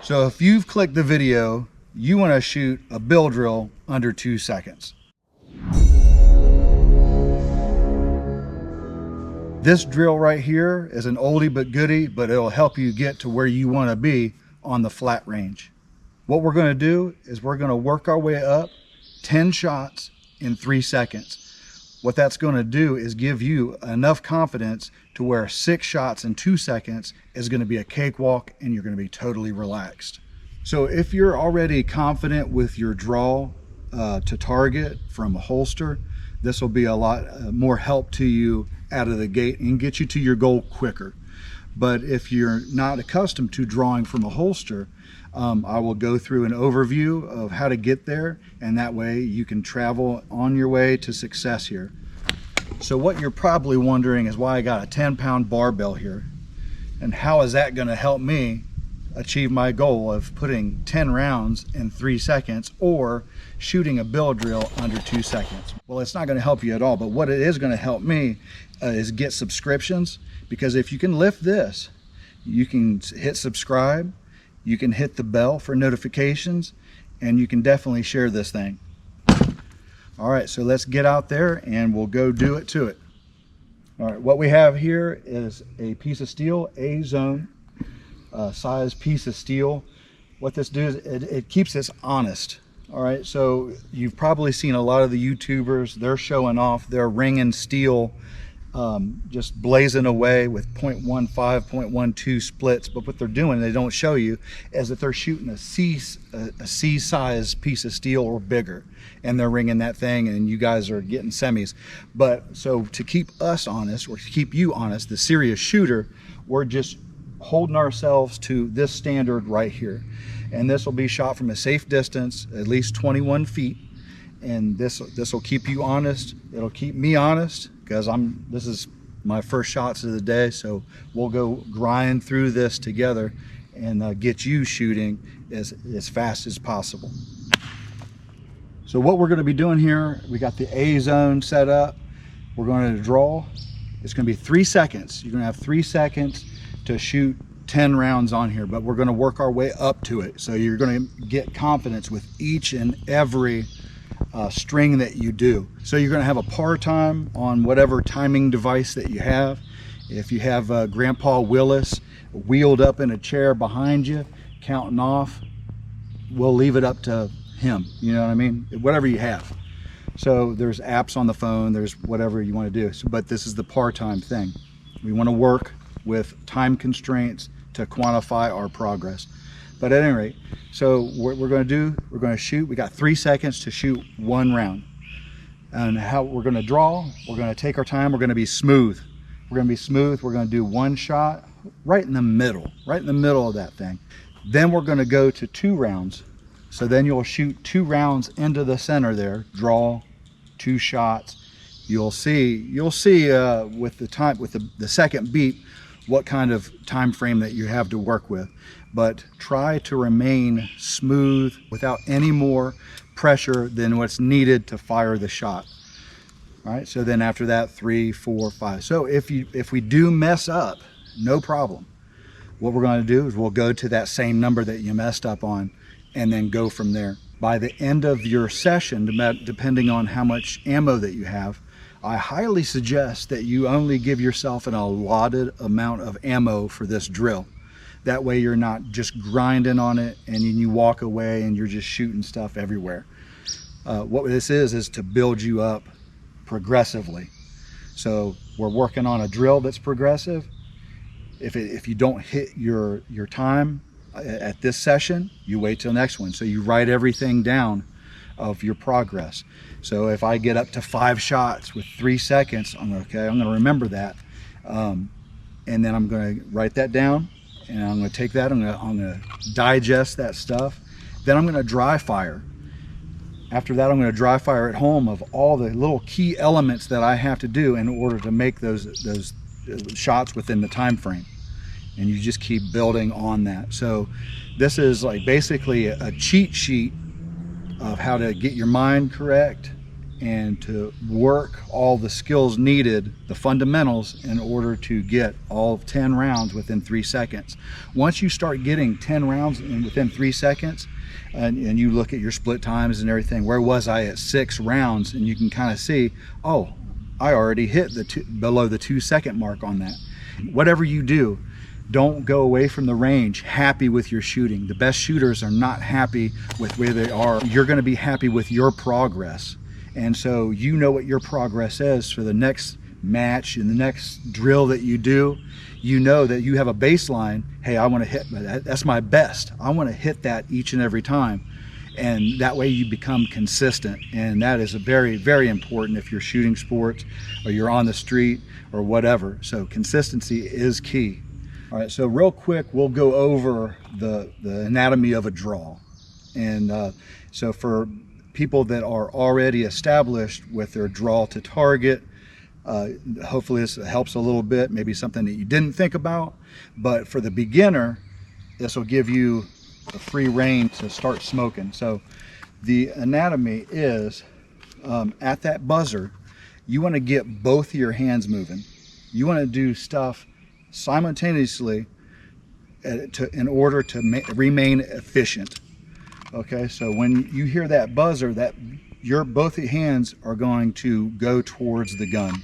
So if you've clicked the video, you want to shoot a bill drill under 2 seconds. This drill right here is an oldie but goodie, but it'll help you get to where you want to be on the flat range. What we're going to do is we're going to work our way up 10 shots in 3 seconds. What that's going to do is give you enough confidence to where 6 shots in 2 seconds is going to be a cakewalk and you're going to be totally relaxed. So if you're already confident with your draw to target from a holster, this will be a lot more help to you out of the gate and get you to your goal quicker. But if you're not accustomed to drawing from a holster, I will go through an overview of how to get there, and that way you can travel on your way to success here. So what you're probably wondering is why I got a 10-pound barbell here, and how is that going to help me achieve my goal of putting 10 rounds in 3 seconds or shooting a bill drill under 2 seconds. Well, it's not going to help you at all, but what it is going to help me is get subscriptions, because if you can lift this, you can hit subscribe, you can hit the bell for notifications, and you can definitely share this thing. All right, so let's get out there and we'll go do it to it. All right, what we have here is a piece of steel, A-zone size piece of steel. What this does, it keeps us honest. All right, so you've probably seen a lot of the YouTubers, they're showing off their ring and steel, just blazing away with 0.15, 0.12 splits. But what they're doing, they don't show you, is that they're shooting a C-size piece of steel or bigger, and they're ringing that thing, and you guys are getting semis. But so to keep us honest, or to keep you honest, the serious shooter, we're just holding ourselves to this standard right here. And this will be shot from a safe distance, at least 21 feet. And this will keep you honest. It'll keep me honest, because this is my first shots of the day. So we'll go grind through this together and get you shooting as fast as possible. So what we're going to be doing here, we got the A zone set up. We're going to draw. It's going to be 3 seconds. You're going to have 3 seconds to shoot 10 rounds on here, but we're going to work our way up to it. So you're going to get confidence with each and every string that you do. So you're going to have a par time on whatever timing device that you have. If you have Grandpa Willis wheeled up in a chair behind you counting off, we'll leave it up to him, you know what I mean, whatever you have. So there's apps on the phone, there's whatever you want to do. So, but this is the par time thing. We want to work with time constraints to quantify our progress. But at any rate, so what we're going to do, we're going to shoot. We got 3 seconds to shoot 1 round. And how we're going to draw, we're going to take our time. We're going to be smooth. We're going to be smooth. We're going to do 1 shot right in the middle of that thing. Then we're going to go to 2 rounds. So then you'll shoot 2 rounds into the center there, draw 2 shots. You'll see with the time, with the second beat, what kind of time frame that you have to work with. But try to remain smooth without any more pressure than what's needed to fire the shot. All right, so then after that, 3, 4, 5. So if we do mess up, no problem. What we're going to do is we'll go to that same number that you messed up on and then go from there. By the end of your session, depending on how much ammo that you have, I highly suggest that you only give yourself an allotted amount of ammo for this drill. That way you're not just grinding on it and then you walk away and you're just shooting stuff everywhere. What this is to build you up progressively. So we're working on a drill that's progressive. If you don't hit your time at this session, you wait till the next one. So you write everything down of your progress. So if I get up to 5 shots with 3 seconds, I'm going to remember that, and then I'm going to write that down, and I'm going to take that, I'm going to digest that stuff. Then I'm going to dry fire. After that, I'm going to dry fire at home of all the little key elements that I have to do in order to make those shots within the time frame. And you just keep building on that. So this is like basically a cheat sheet of how to get your mind correct and to work all the skills needed, the fundamentals, in order to get all 10 rounds within 3 seconds. Once you start getting 10 rounds within 3 seconds, and you look at your split times and everything, where was I at 6 rounds, and you can kind of see, oh, I already hit below the 2 second mark on that. Whatever you do, don't go away from the range happy with your shooting. The best shooters are not happy with where they are. You're going to be happy with your progress. And so you know what your progress is for the next match and the next drill that you do. You know that you have a baseline. Hey, I want to hit, that's my best. I want to hit that each and every time. And that way you become consistent. And that is a very, very important if you're shooting sports or you're on the street or whatever. So consistency is key. All right, so real quick, we'll go over the anatomy of a draw. And so for people that are already established with their draw to target, hopefully this helps a little bit, maybe something that you didn't think about. But for the beginner, this will give you a free rein to start smoking. So the anatomy is, at that buzzer, you want to get both of your hands moving. You want to do stuff simultaneously in order to remain efficient. Okay, so when you hear that buzzer, both hands are going to go towards the gun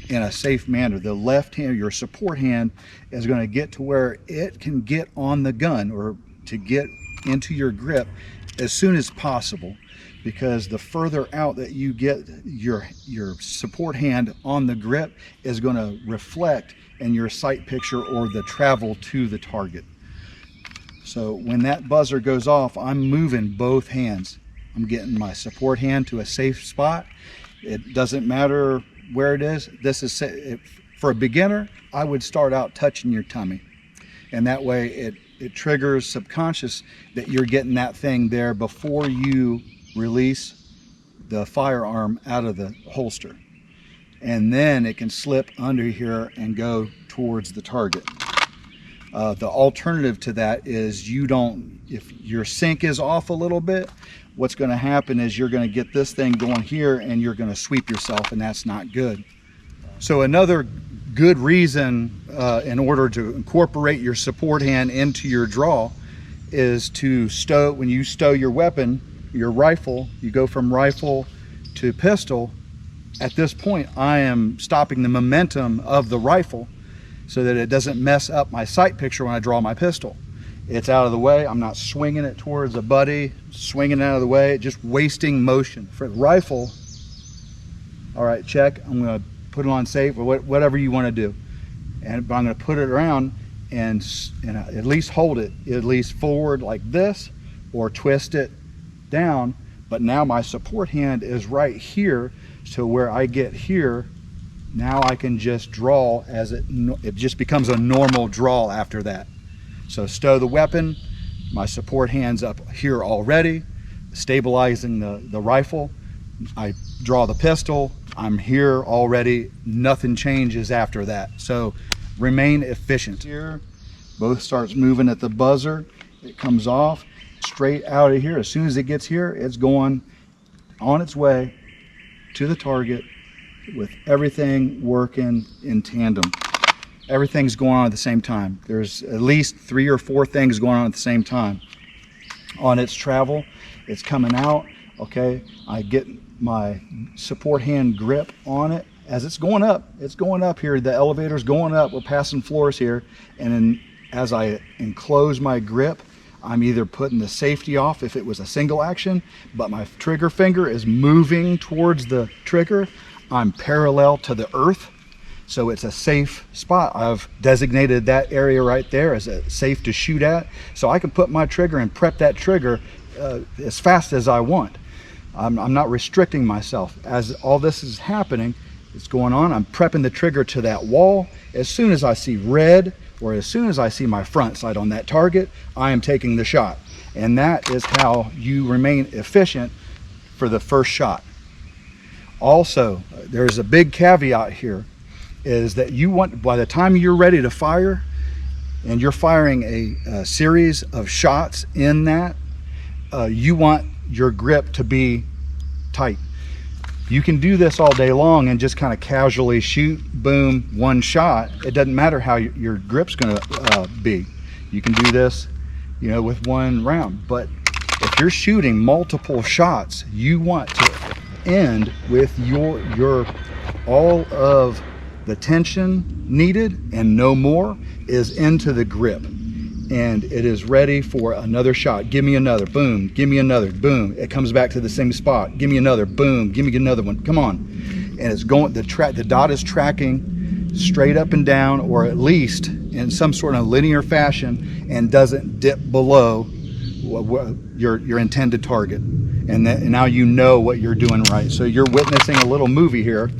in a safe manner. The left hand, your support hand, is going to get to where it can get on the gun or to get into your grip as soon as possible, because the further out that you get your support hand on the grip is going to reflect in your sight picture or the travel to the target. So when that buzzer goes off, I'm moving both hands. I'm getting my support hand to a safe spot. It doesn't matter where it is. This is, for a beginner, I would start out touching your tummy. And that way it triggers subconscious that you're getting that thing there before you release the firearm out of the holster. And then it can slip under here and go towards the target. The alternative to that is if your sync is off a little bit, what's going to happen is you're going to get this thing going here and you're going to sweep yourself, and that's not good. So another good reason in order to incorporate your support hand into your draw is to stow. When you stow your weapon, your rifle, you go from rifle to pistol. At this point, I am stopping the momentum of the rifle so that it doesn't mess up my sight picture when I draw my pistol. It's out of the way. I'm not swinging it towards a buddy, swinging it out of the way, just wasting motion. For the rifle, all right, check. I'm going to put it on safe or whatever you want to do. But I'm going to put it around and at least hold it at least forward like this, or twist it down. But now my support hand is right here, so where I get here, now I can just draw as it just becomes a normal draw after that. So stow the weapon, my support hand's up here already, stabilizing the rifle. I draw the pistol, I'm here already, nothing changes after that. So remain efficient. Here, both starts moving at the buzzer, it comes off, straight out of here. As soon as it gets here, it's going on its way to the target with everything working in tandem. Everything's going on at the same time. There's at least 3 or 4 things going on at the same time. On its travel, it's coming out, okay? I get my support hand grip on it. As it's going up here, the elevator's going up, we're passing floors here, and then as I enclose my grip, I'm either putting the safety off if it was a single action, but my trigger finger is moving towards the trigger. I'm parallel to the earth, so it's a safe spot. I've designated that area right there as safe to shoot at, so I can put my trigger and prep that trigger as fast as I want. I'm not restricting myself. As all this is happening, it's going on, I'm prepping the trigger to that wall. As soon as I see red, or as soon as I see my front sight on that target, I am taking the shot. And that is how you remain efficient for the first shot. Also, there's a big caveat here, is that you want, by the time you're ready to fire, and you're firing a series of shots in that, you want your grip to be tight. You can do this all day long and just kind of casually shoot, boom, one shot. It doesn't matter how your grip's going to be. You can do this, you know, with one round. But if you're shooting multiple shots, you want to end with your all of the tension needed and no more is into the grip, and it is ready for another shot. Give me another, boom, give me another, boom. It comes back to the same spot. Give me another, boom, give me another one. Come on. And it's going, the dot is tracking straight up and down, or at least in some sort of linear fashion, and doesn't dip below your intended target. And now you know what you're doing right. So you're witnessing a little movie here.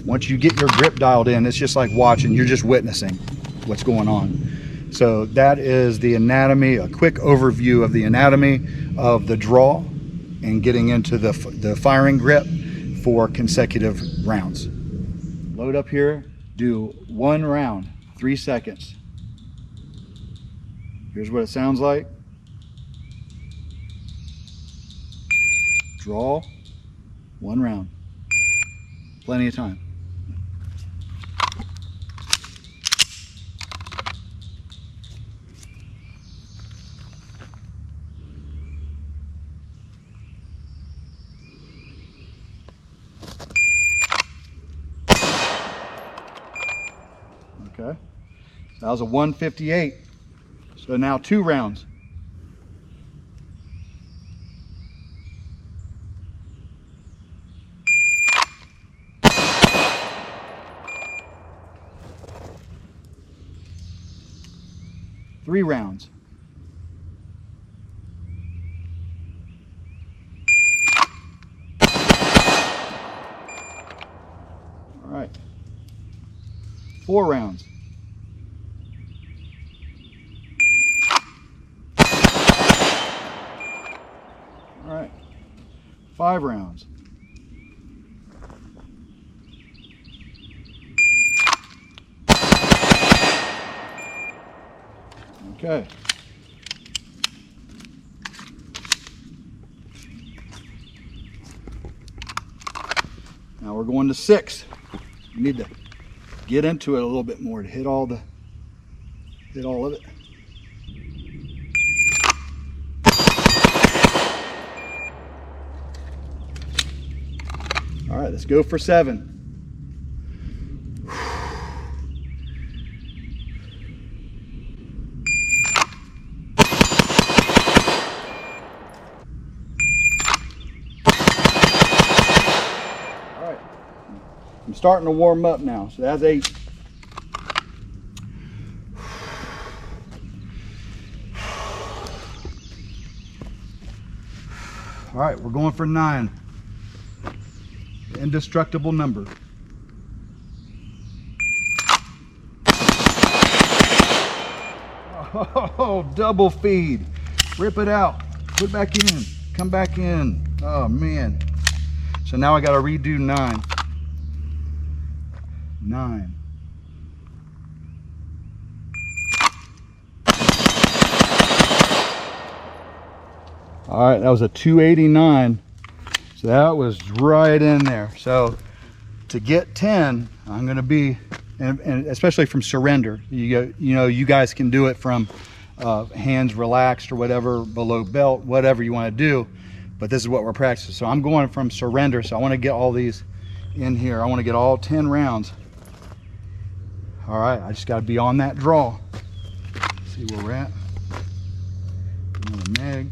Once you get your grip dialed in, it's just like watching. You're just witnessing what's going on. So that is the anatomy, a quick overview of the anatomy of the draw and getting into the firing grip for consecutive rounds. Load up here, do one round, 3 seconds. Here's what it sounds like. Draw, one round. Plenty of time. Okay, so that was a 158. So now 2 rounds. Three rounds. All right. 4 rounds. All right. 5 rounds. Okay. Now we're going to 6. You need to get into it a little bit more to hit all of it. All right, let's go for 7. I'm starting to warm up now, so that's 8. All right, we're going for 9. The indestructible number. Oh, double feed. Rip it out. Put back in. Come back in. Oh, man. So now I got to redo 9. 9. All right, that was a 289. So that was right in there. So to get 10, I'm going to be, and especially from surrender, you know, you guys can do it from hands relaxed or whatever, below belt, whatever you want to do. But this is what we're practicing. So I'm going from surrender. So I want to get all these in here. I want to get all 10 rounds. All right, I just got to be on that draw. See where we're at. Another mag.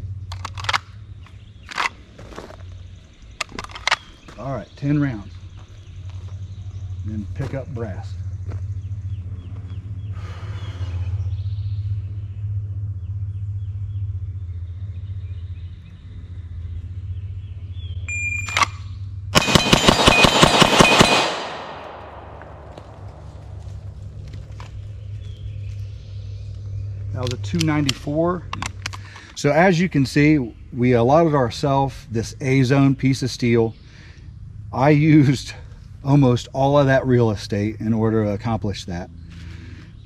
All right, 10 rounds. Then pick up brass. That was a 294. So as you can see, we allotted ourselves this A-zone piece of steel. I used almost all of that real estate in order to accomplish that.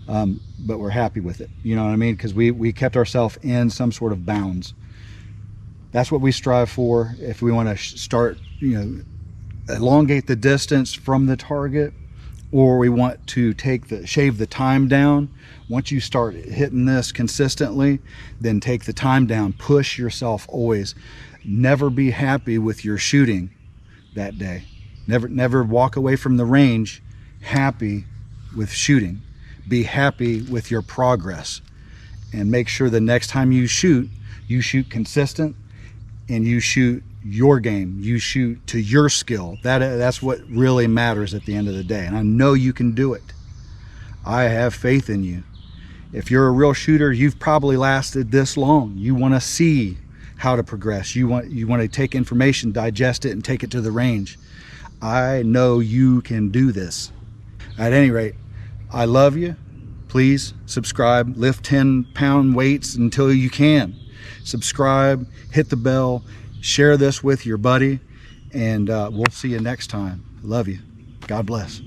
But we're happy with it. You know what I mean? Because we kept ourselves in some sort of bounds. That's what we strive for if we want to start, you know, elongate the distance from the target, or we want to shave the time down. Once you start hitting this consistently, then take the time down. Push yourself always. Never be happy with your shooting that day. Never walk away from the range happy with shooting. Be happy with your progress, and make sure the next time you shoot consistent, and you shoot your game, you shoot to your skill. That's what really matters at the end of the day, and I know you can do it. I have faith in you. If you're a real shooter, you've probably lasted this long. You want to see how to progress. You want to take information, digest it, and take it to the range. I know you can do this. At any rate, I love you. Please subscribe. Lift 10-pound weights until you can. Subscribe, hit the bell, share this with your buddy, and we'll see you next time. Love you. God bless.